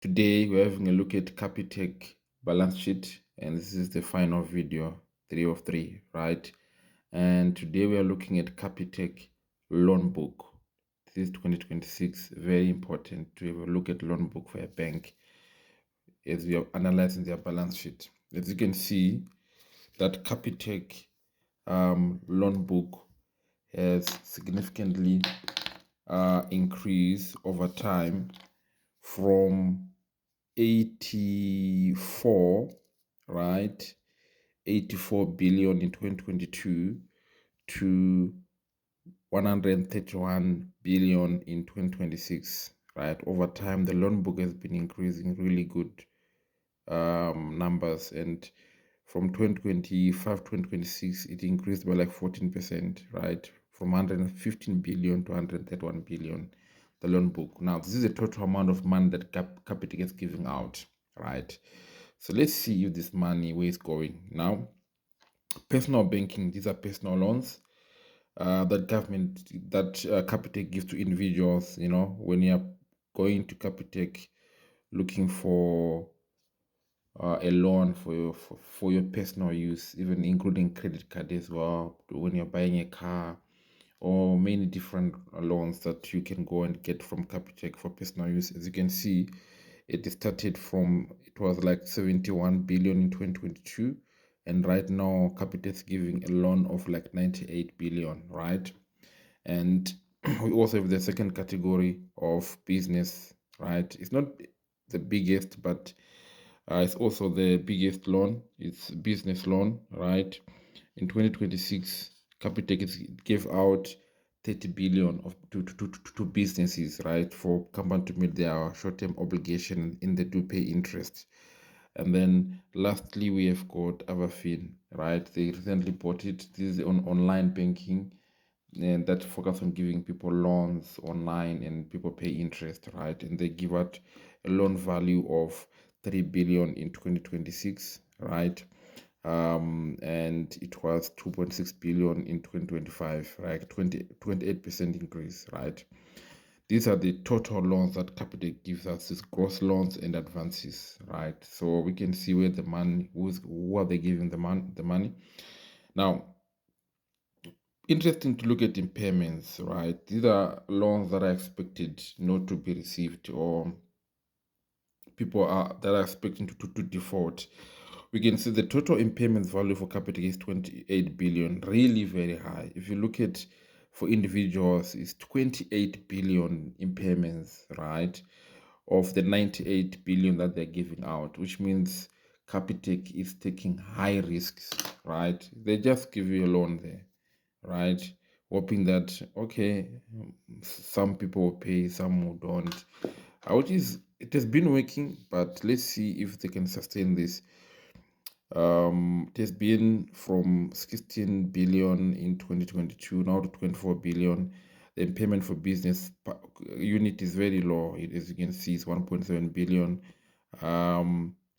Today we're having a look at CAPITEC balance sheet, and this is the final video, 3 of 3, right? And today we are looking at CAPITEC loan book. This is 2026, very important to have a look at loan book for a bank as we are analyzing their balance sheet. As you can see, that CAPITEC loan book has significantly increased over time from 84, right? 84 billion in 2022 to 131 billion in 2026, right? Over time, the loan book has been increasing really good numbers, and from 2025 2026 it increased by like 14%, right? From 115 billion to 131 billion, the loan book. Now this is the total amount of money that Capitec is giving out, right? So let's see if this money, where it's going. Now, personal banking, these are personal loans that Capitec gives to individuals. When you're going to Capitec looking for a loan for your personal use, even including credit card as well, when you're buying a car, or many different loans that you can go and get from Capitec for personal use. As you can see, it was like 71 billion in 2022, and right now Capitec is giving a loan of like 98 billion, right? And we also have the second category of business, right? It's not the biggest, but it's also the biggest loan. It's business loan, right? In 2026, Capitec gave out 30 billion to businesses, right, for company to meet their short-term obligation, and they do pay interest. And then lastly, we have got Avafin, right? They recently bought it. This is on online banking, and that focus on giving people loans online, and people pay interest, right? And they give out a loan value of 3 billion in 2026, right? And it was 2.6 billion in 2025, right? 28% increase, right? These are the total loans that Capitec gives us, is gross loans and advances, right? So we can see where the money, who are they giving the money. Now, interesting to look at impairments, right? These are loans that are expected not to be received, or people that are expecting to default. We can see the total impairment value for Capitec is 28 billion, really very high. If you look at for individuals, it's 28 billion impairments, right? Of the 98 billion that they're giving out, which means Capitec is taking high risks, right? They just give you a loan there, right? Hoping that, okay, some people will pay, some who don't. Which is, it has been working, but let's see if they can sustain this. It has been from 16 billion in 2022 now to 24 billion. The impairment for business unit is very low. As you can see, it's 1.7 billion.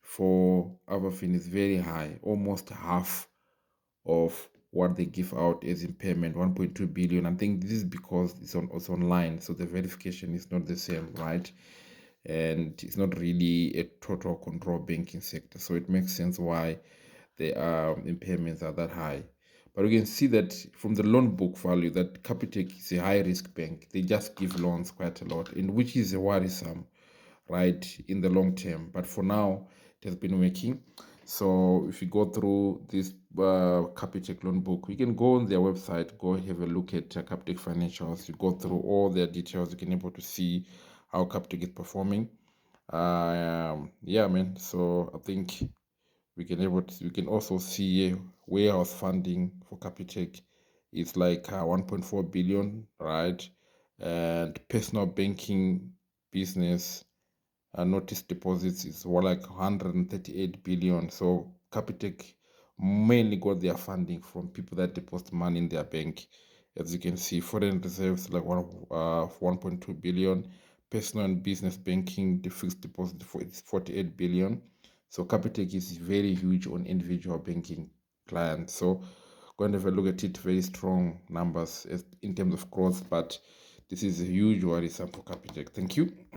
For Avafin is very high, almost half of what they give out as impairment, 1.2 billion. I think this is because it's online, so the verification is not the same, right? And it's not really a total control banking sector, so it makes sense why the impairments are that high. But we can see that from the loan book value that Capitec is a high risk bank. They just give loans quite a lot, and which is worrisome, right, in the long term. But for now, it has been working. So if you go through this Capitec loan book, you can go on their website, go have a look at Capitec financials. You go through all their details. You can able to see how Capitec is performing. Yeah, man. So I think we can also see warehouse funding for Capitec is like 1.4 billion, right? And personal banking business notice deposits is more like 138 billion. So Capitec mainly got their funding from people that deposit money in their bank. As you can see, foreign reserves like 1.2 billion. Personal and business banking, the fixed deposit for it's 48 billion. So Capitec is very huge on individual banking clients. So go and have a look at it. Very strong numbers in terms of growth, but this is a huge worrisome for Capitec. Thank you.